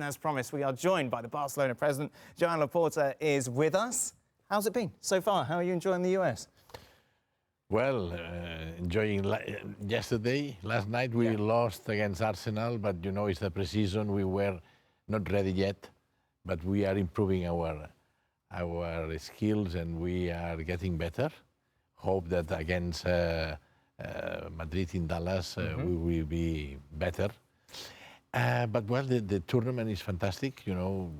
As promised, we are joined by the Barcelona president. Joan Laporta is with us. How's it been so far? How are you enjoying the US? Well, enjoying yesterday. Last night we lost against Arsenal, but you know it's the pre-season. We were not ready yet, but we are improving our skills and we are getting better. Hope that against Madrid in Dallas we will be better. But well, the tournament is fantastic. You know,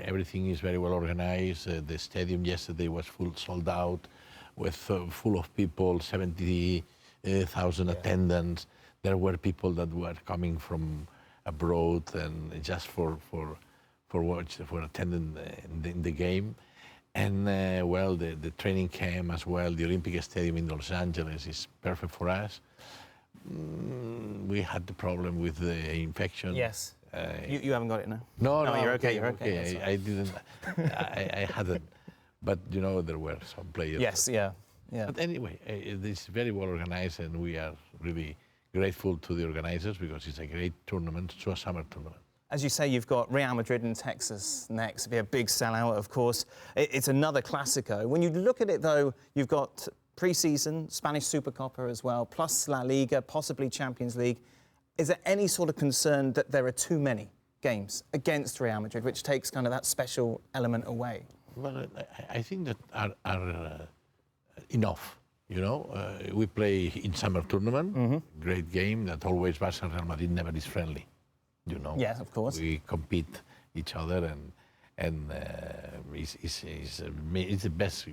everything is very well organized. The stadium yesterday was sold out, with full of people, 70,000 attendants. There were people that were coming from abroad and just for attending the game. And well, the training camp as well. The Olympic Stadium in Los Angeles is perfect for us. We had the problem with the infection. Yes. You haven't got it now? No, you're okay. You're okay. I didn't. I hadn't. But you know, there were some players. Yes. Yeah. But anyway, it's very well organized, and we are really grateful to the organizers because it's a great tournament, a summer tournament. As you say, you've got Real Madrid and Texas next. It'll be a big sellout, of course. It's another Clásico. When you look at it, though, you've got pre-season, Spanish Supercopa as well, plus La Liga, possibly Champions League. Is there any sort of concern that there are too many games against Real Madrid, which takes kind of that special element away? Well, I think that are enough. You know, we play in summer tournament, great game that always Barcelona and Real Madrid never is friendly. You know. Yes, of course. We compete each other, and it's the best.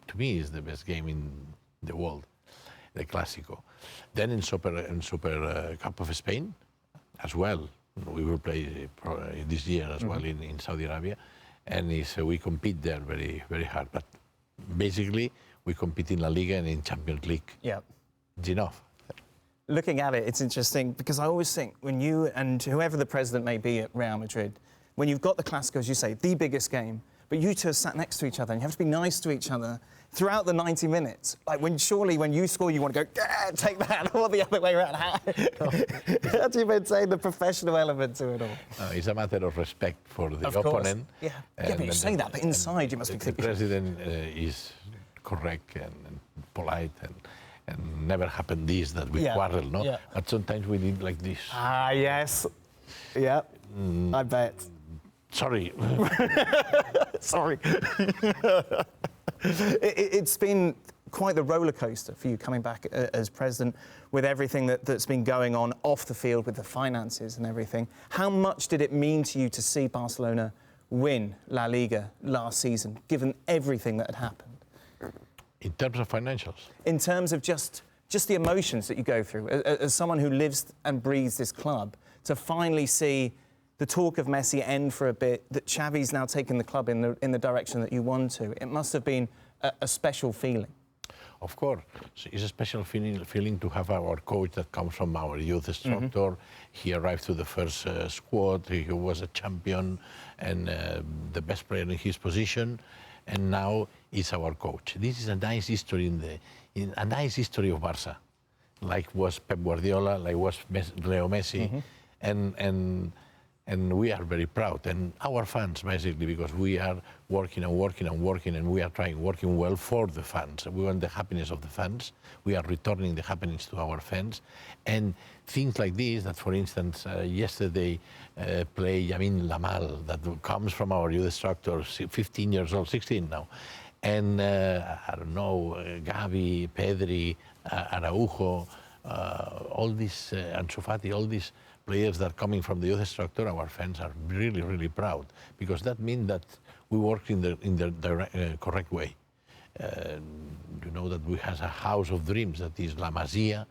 To me, it's the best game in the world, the Clásico. Then in Super Cup of Spain, as well. We will play this year as well in Saudi Arabia, and we compete there very, very hard. But basically, we compete in La Liga and in Champions League. Yeah, it's enough. Looking at it, it's interesting because I always think when you and whoever the president may be at Real Madrid, when you've got the Clásico, as you say, the biggest game, but you two are sat next to each other and you have to be nice to each other throughout the 90 minutes. Like when you score, you want to go, take that, or the other way around. How do you maintain the professional element to it all? It's a matter of respect for the opponent. Yeah, but you say that, but inside you must be thinking. The president is correct and polite and never happened this that we quarrel, no? Yeah. But sometimes we need like this. Ah, yes. Yeah, I bet. Sorry. Sorry. It's been quite the roller coaster for you coming back as president with everything that's been going on off the field with the finances and everything. How much did it mean to you to see Barcelona win La Liga last season, given everything that had happened? In terms of financials? In terms of just the emotions that you go through, as someone who lives and breathes this club, to finally see the talk of Messi end for a bit, that Xavi's now taken the club in the direction that you want to. It must have been a special feeling. Of course. It's a special feeling to have our coach that comes from our youth structure. He arrived to the first squad. He was a champion and the best player in his position. And now he's our coach. This is a nice history a nice history of Barca, like was Pep Guardiola, like was Leo Messi, and we are very proud. And our fans, basically, because we are working, and we are working well for the fans. We want the happiness of the fans. We are returning the happiness to our fans. And things like this, that for instance, yesterday play Lamine Yamal, that comes from our youth structure, 15 years old, 16 now. And I don't know, Gavi, Pedri, Araujo, all these, Ansu Fati, all these players that are coming from the youth structure, our fans are really, really proud, because that means that we work in the correct way. You know that we have a house of dreams, that is La Masia,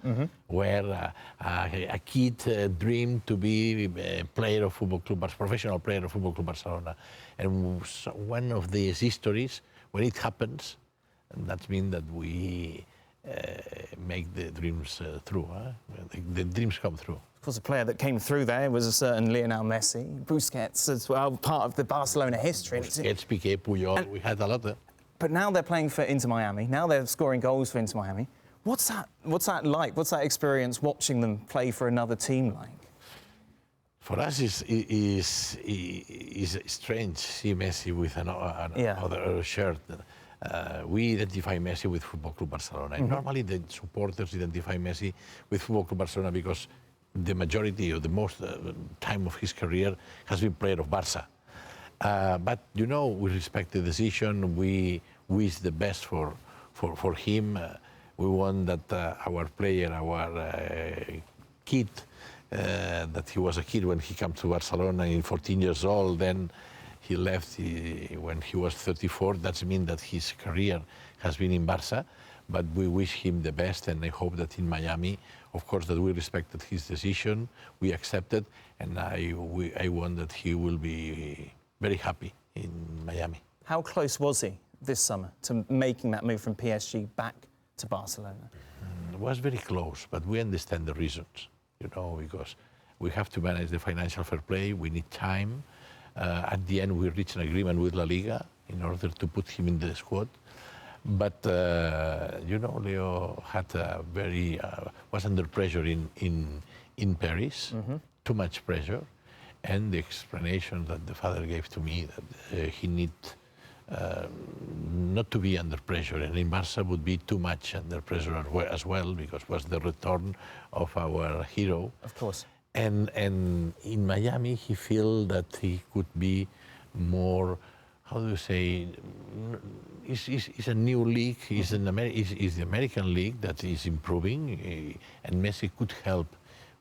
where a kid dreamed to be a player of Football Club, professional player of Football Club Barcelona. And one of these histories, when it happens, that means that we make the dreams through. The dreams come through. Of course, a player that came through there was a certain Lionel Messi, Busquets as well, part of the Barcelona history. Busquets, Piqué, Puyol, we had a lot of. But now they're playing for Inter Miami. Now they're scoring goals for Inter Miami. What's that like? What's that experience watching them play for another team like? For us, is strange to see Messi with another shirt. We identify Messi with Football Club Barcelona. And normally the supporters identify Messi with Football Club Barcelona because the majority or the most time of his career has been player of Barça. But you know, we respect the decision. We wish the best for him. We want that our player, our kid, that he was a kid when he came to Barcelona in 14 years old. Then he left when he was 34. That means that his career has been in Barça. But we wish him the best, and I hope that in Miami, of course, that we respected his decision, we accepted, and I want that he will be very happy in Miami. How close was he this summer to making that move from PSG back to Barcelona? It was very close, but we understand the reasons, you know, because we have to manage the financial fair play, we need time. At the end, we reached an agreement with La Liga in order to put him in the squad. But, you know, Leo had was under pressure in Paris, too much pressure. And the explanation that the father gave to me that he needs not to be under pressure, and in Barça would be too much under pressure as well, because was the return of our hero. Of course. And in Miami, he feel that he could be more, how do you say, it's a new league, it's the American league that is improving, and Messi could help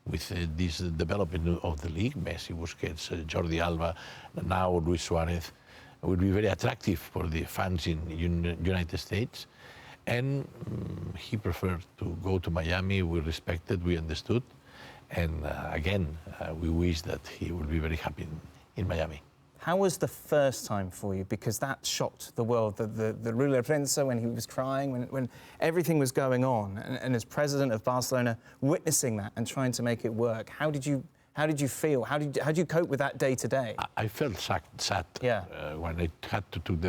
with this development of the league. Messi, Busquets, Jordi Alba, now Luis Suarez, would be very attractive for the fans in United States. And he preferred to go to Miami. We respected, we understood. And again, we wish that he will be very happy in Miami. How was the first time for you? Because that shocked the world, the ruler of Prensa, when he was crying, when everything was going on, and as president of Barcelona, witnessing that and trying to make it work. How did you feel? How did you cope with that day to day? I felt sad when I had to take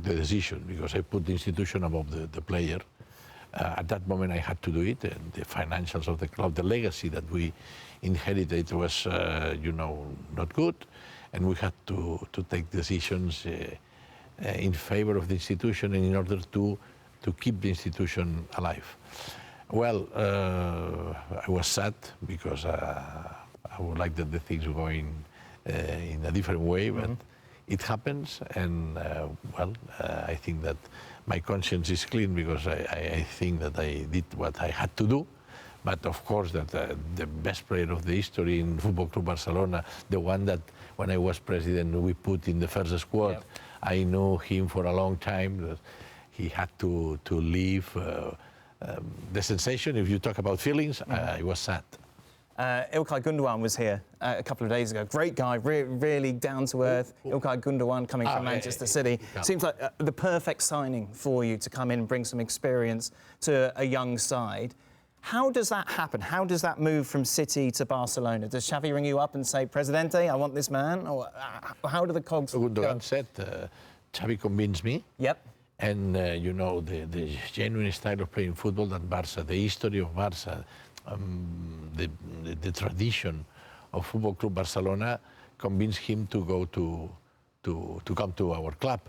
the decision, because I put the institution above the player. At that moment, I had to do it, and the financials of the club, the legacy that we inherited was, you know, not good, and we had to take decisions in favor of the institution and in order to keep the institution alive. Well, I was sad because I would like that the things were going in a different way, but it happens, and well, I think that my conscience is clean because I think that I did what I had to do. But of course, that the best player of the history in Football Club Barcelona, the one that when I was president we put in the first squad, yep. I knew him for a long time. That he had to leave. The sensation, if you talk about feelings, I was sad. Ilkay Gundogan was here a couple of days ago. Great guy, really down to earth. Ilkay Gundogan coming from Manchester City. Seems like the perfect signing for you to come in and bring some experience to a young side. How does that happen? How does that move from City to Barcelona? Does Xavi ring you up and say, Presidente, I want this man? Or how do the cogs go? Gundogan said, Xavi convinced me. Yep. And, you know, the genuine style of playing football that Barça, the history of Barça, the tradition of Football Club Barcelona convinced him to go to come to our club.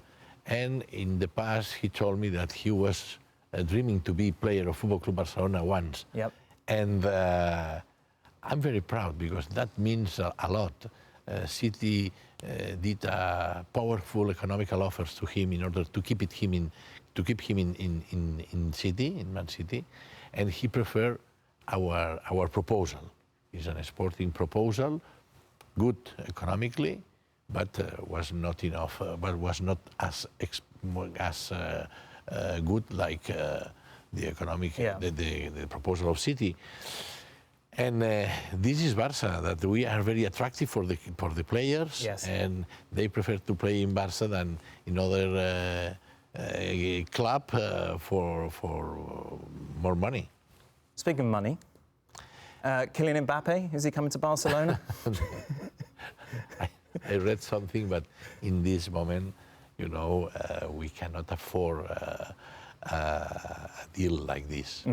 And in the past, he told me that he was dreaming to be player of Football Club Barcelona once. Yep. And I'm very proud because that means a lot. City did powerful economical offers to him in order to keep him in Man City, and he preferred our proposal. It's a sporting proposal, good economically, but was not enough. But was not as good like the economic, the proposal of City. And this is Barça, that we are very attractive for the players, yes. And they prefer to play in Barça than in other club for more money. Speaking of money, Kylian Mbappe, is he coming to Barcelona? I read something, but in this moment, you know, we cannot afford a deal like this.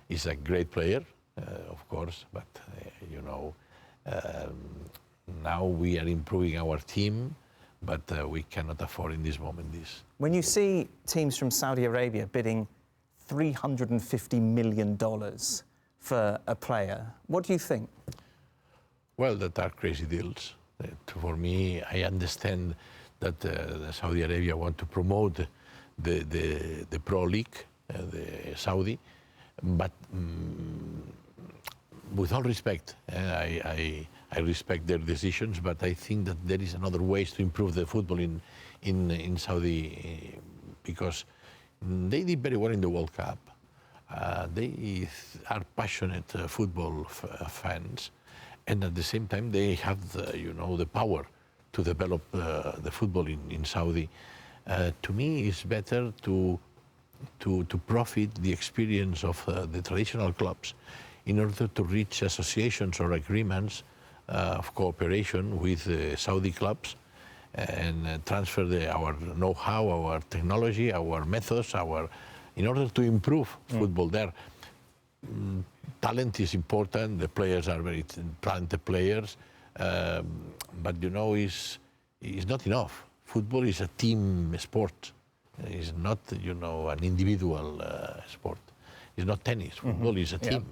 He's a great player. Of course, but you know, Now we are improving our team, but we cannot afford in this moment this. When you see teams from Saudi Arabia bidding $350 million for a player, what do you think? Well, that are crazy deals. For me, I understand that Saudi Arabia want to promote the Pro League, the Saudi, but with all respect, I respect their decisions, but I think that there is another ways to improve the football in Saudi, because they did very well in the World Cup. They are passionate football fans, and at the same time they have the power to develop the football in Saudi. To me, it's better to profit the experience of the traditional clubs in order to reach associations or agreements of cooperation with Saudi clubs and transfer our know-how, our technology, our methods, in order to improve football there. Talent is important. The players are very talented players, but it's not enough. Football is a team sport. It's not an individual sport. It's not tennis. Football is a team.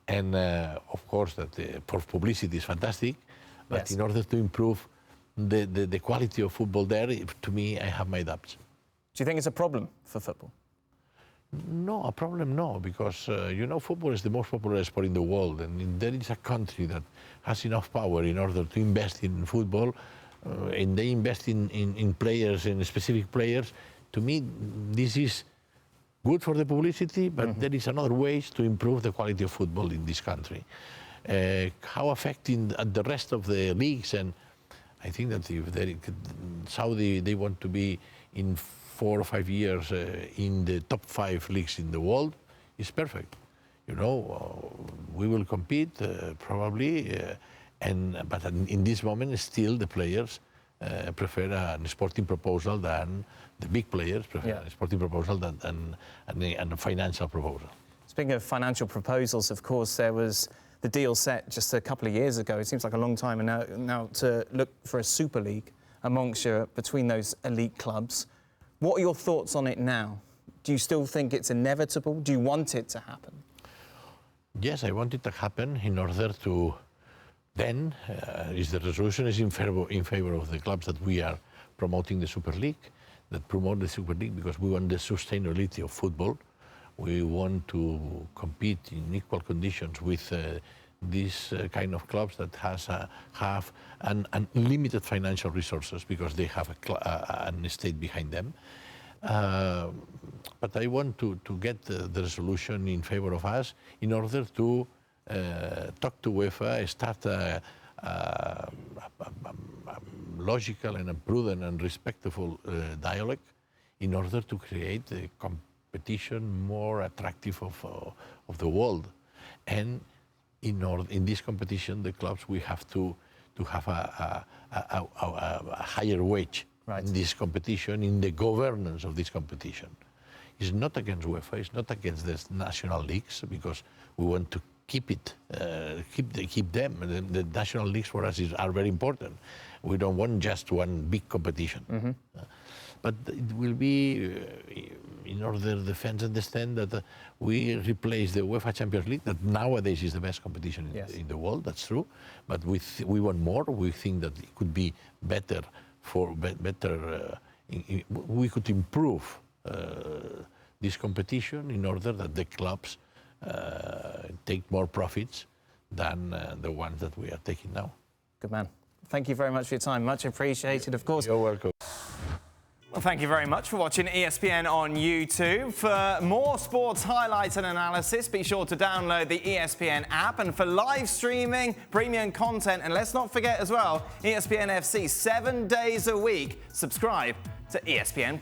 And of course, that for publicity is fantastic, but in order to improve the quality of football there, to me, I have my doubts. Do you think it's a problem for football? No, a problem no, because football is the most popular sport in the world, and there is a country that has enough power in order to invest in football, and they invest in players, in specific players. To me, this is good for the publicity, but there is another ways to improve the quality of football in this country. How affecting the rest of the leagues, and I think that if Saudi, they want to be in 4 or 5 years in the top 5 leagues in the world, is perfect. We will compete probably, but in this moment still the players prefer a sporting proposal than the big players prefer a sporting proposal than a financial proposal. Speaking of financial proposals, of course, there was the deal set just a couple of years ago. It seems like a long time now to look for a Super League between those elite clubs. What are your thoughts on it now? Do you still think it's inevitable? Do you want it to happen? Yes, I want it to happen in order to then, if the resolution is in favor of the clubs that we are promoting the Super League, that promote the Super League because we want the sustainability of football. We want to compete in equal conditions with these kind of clubs that have unlimited financial resources because they have an state behind them. But I want to get the resolution in favor of us in order to talk to UEFA, start a logical and a prudent and respectful dialogue in order to create a competition more attractive of the world. And in this competition, the clubs, we have to have a higher wage in this competition, in the governance of this competition. It's not against UEFA, it's not against the national leagues, because we want to keep them. The national leagues for us are very important. We don't want just one big competition. But it will be in order the fans understand that we replace the UEFA Champions League, that nowadays is the best competition in the world, that's true. But we want more. We think that it could be better we could improve this competition in order that the clubs take more profits than the ones that we are taking now. Good man. Thank you very much for your time. Much appreciated, of course. You're welcome. Well, thank you very much for watching ESPN on YouTube. For more sports highlights and analysis, be sure to download the ESPN app. And for live streaming, premium content, and let's not forget as well, ESPN FC 7 days a week. Subscribe to ESPN+.